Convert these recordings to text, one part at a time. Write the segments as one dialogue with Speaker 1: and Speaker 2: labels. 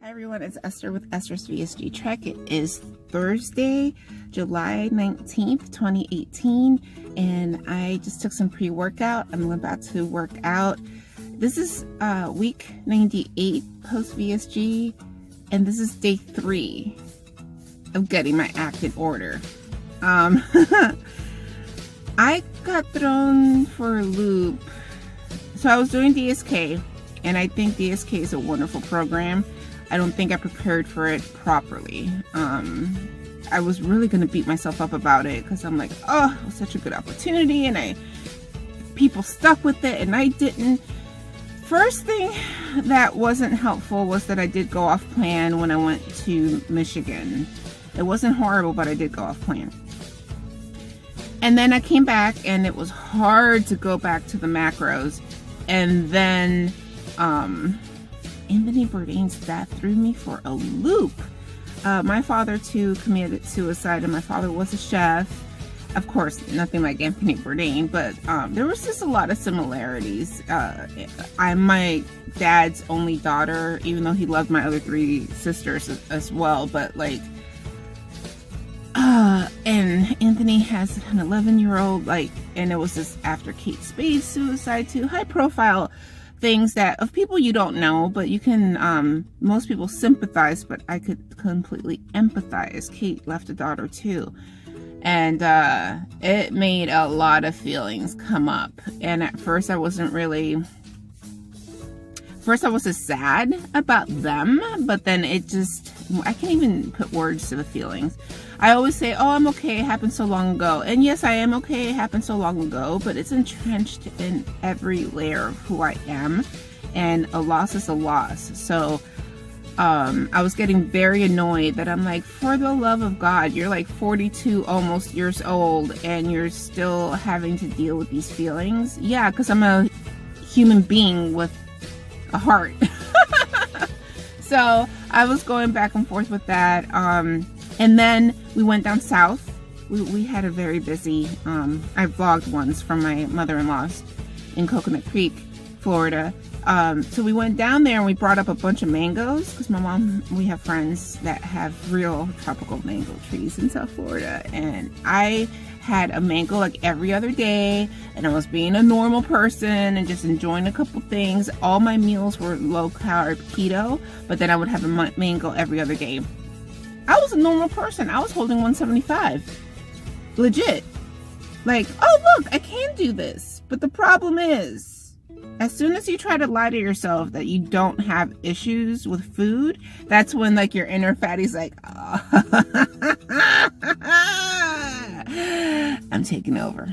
Speaker 1: Hi everyone, it's Esther with Esther's VSG Trek. It is Thursday, July 19th, 2018, and I just took some pre-workout. I'm about to work out. This is week 98 post VSG, and this is day 3 of getting my act in order. I got thrown for a loop. So I was doing DSK, and I think DSK is a wonderful program. I don't think I prepared for it properly. I was really going to beat myself up about it because I'm like, oh, it was such a good opportunity, and people stuck with it and I didn't. First thing that wasn't helpful was that I did go off plan when I went to Michigan. It wasn't horrible, but I did go off plan. And then I came back and it was hard to go back to the macros. And then Anthony Bourdain's death threw me for a loop. My father too committed suicide, and my father was a chef. Of course, nothing like Anthony Bourdain, but there was just a lot of similarities. I'm my dad's only daughter, even though he loved my other 3 sisters as well. But like, and Anthony has an 11-year-old, like, and it was just after Kate Spade's suicide too. High profile things that of people you don't know, but you can most people sympathize, but I could completely empathize. Kate left a daughter too, and it made a lot of feelings come up. And at first I wasn't really, I was just sad about them, but then it just, I can't even put words to the feelings. I always say, oh, I'm okay, it happened so long ago. And yes, I am okay, it happened so long ago, but it's entrenched in every layer of who I am, and a loss is a loss. So I was getting very annoyed that I'm like, for the love of God, you're like 42 almost years old and you're still having to deal with these feelings. Yeah, because I'm a human being with a heart. So I was going back and forth with that. And then we went down south. We had a very busy, I vlogged once from my mother-in-law's in Coconut Creek, Florida. So we went down there and we brought up a bunch of mangoes because my mom, we have friends that have real tropical mango trees in South Florida. And I had a mango like every other day, and I was being a normal person and just enjoying a couple things. All my meals were low carb keto, but then I would have a mango every other day. I was a normal person. I was holding 175. Legit. Like, oh look, I can do this. But the problem is, as soon as you try to lie to yourself that you don't have issues with food, that's when like your inner fatty's like, oh, I'm taking over.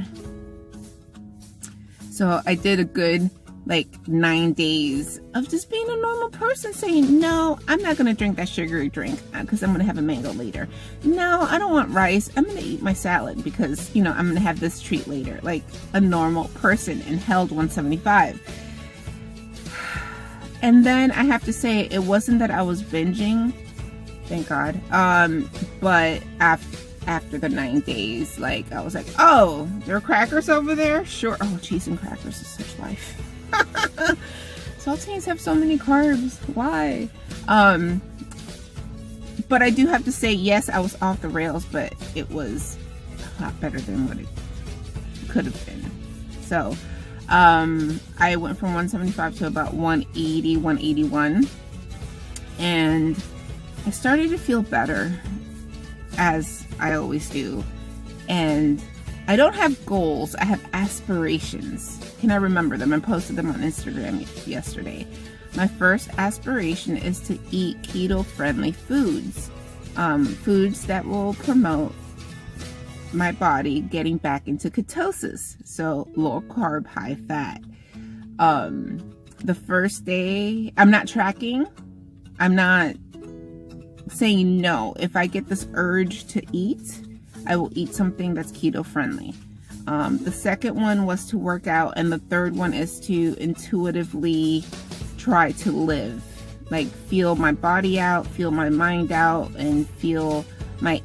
Speaker 1: So I did a good like 9 days of just being a normal person, saying, no, I'm not going to drink that sugary drink because I'm going to have a mango later. No, I don't want rice. I'm going to eat my salad because, you know, I'm going to have this treat later. Like a normal person, and held 175. And then I have to say, it wasn't that I was binging, thank God. But after the 9 days, like I was like, oh, there are crackers over there? Sure. Oh, cheese and crackers is such life. Saltines have so many carbs. Why? But I do have to say, yes, I was off the rails, but it was a lot better than what it could have been. So I went from 175 to about 180, 181, and I started to feel better, as I always do. And I don't have goals, I have aspirations. Can I remember them? I posted them on Instagram yesterday. My first aspiration is to eat keto-friendly foods. Foods that will promote my body getting back into ketosis. So low carb, high fat. The first day, I'm not tracking. I'm not saying no. If I get this urge to eat, I will eat something that's keto friendly. The second one was to work out, and the third one is to intuitively try to live, like feel my body out, feel my mind out, and feel my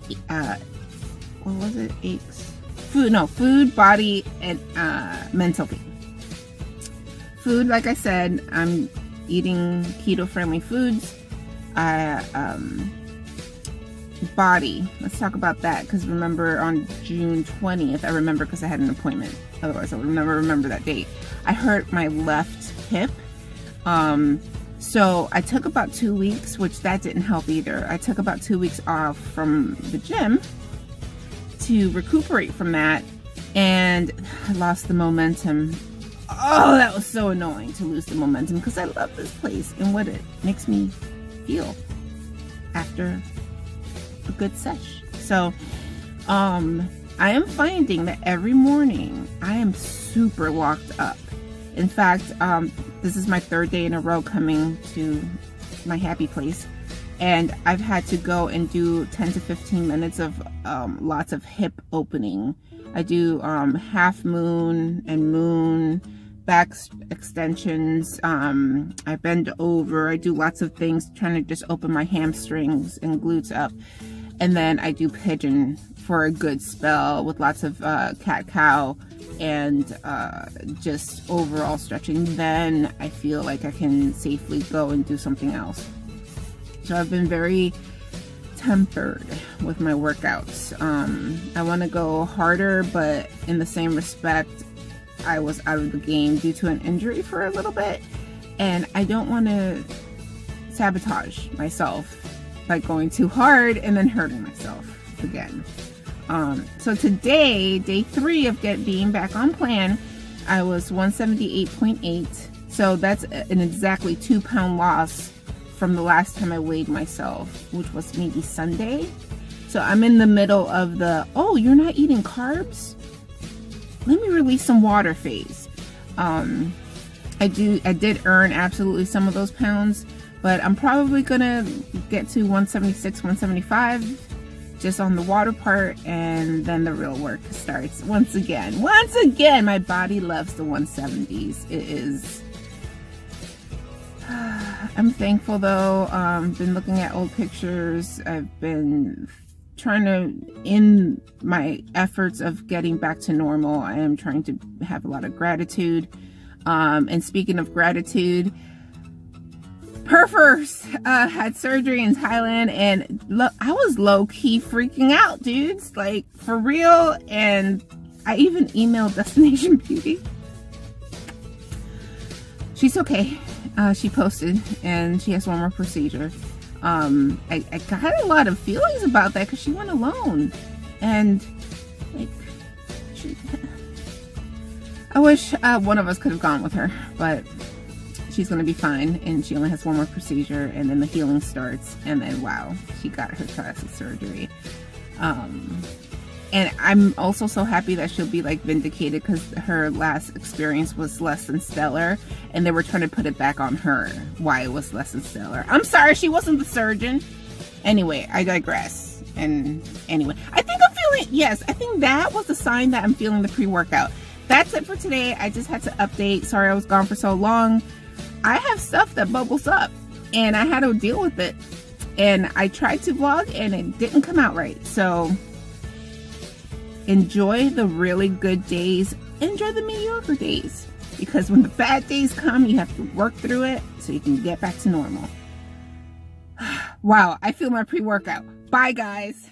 Speaker 1: what was it? Aches. Food, body, and mental. Food, like I said, I'm eating keto friendly foods. Body. Let's talk about that, because remember on June 20th, I remember because I had an appointment. Otherwise, I would never remember that date. I hurt my left hip. So I took about 2 weeks, which that didn't help either. I took about 2 weeks off from the gym to recuperate from that, and I lost the momentum. Oh, that was so annoying to lose the momentum, because I love this place and what it makes me feel after a good sesh. So I am finding that every morning I am super locked up. In fact, this is my 3rd day in a row coming to my happy place, and I've had to go and do 10 to 15 minutes of lots of hip opening. I do half moon and moon, back extensions. I bend over. I do lots of things trying to just open my hamstrings and glutes up. And then I do pigeon for a good spell with lots of cat-cow and just overall stretching. Then I feel like I can safely go and do something else. So I've been very tempered with my workouts. I want to go harder, but in the same respect, I was out of the game due to an injury for a little bit, and I don't want to sabotage myself by going too hard and then hurting myself again. So today, day 3 of being back on plan, I was 178.8. So that's an exactly 2-pound loss from the last time I weighed myself, which was maybe Sunday. So I'm in the middle of the, oh, you're not eating carbs? Let me release some water phase. I did earn absolutely some of those pounds, but I'm probably gonna get to 176, 175 just on the water part, and then the real work starts once again. Once again, my body loves the 170s. It is. I'm thankful though. Been looking at old pictures. I've been trying to, in my efforts of getting back to normal, I am trying to have a lot of gratitude. And speaking of gratitude, Perfers had surgery in Thailand, and I was low-key freaking out, dudes, like for real. And I even emailed Destination Beauty. She's okay. She posted, and she has one more procedure. I got a lot of feelings about that because she went alone, and like I wish one of us could have gone with her, but she's gonna be fine, and she only has one more procedure, and then the healing starts, and then wow, she got her thoracic surgery. And I'm also so happy that she'll be like vindicated, because her last experience was less than stellar, and they were trying to put it back on her why it was less than stellar. I'm sorry, she wasn't the surgeon. Anyway, I digress. And anyway, I think I'm feeling, yes, I think that was the sign that I'm feeling the pre-workout. That's it for today. I just had to update. Sorry I was gone for so long. I have stuff that bubbles up, and I had to deal with it. And I tried to vlog, and it didn't come out right. So enjoy the really good days. Enjoy the mediocre days. Because when the bad days come, you have to work through it so you can get back to normal. Wow, I feel my pre-workout. Bye, guys.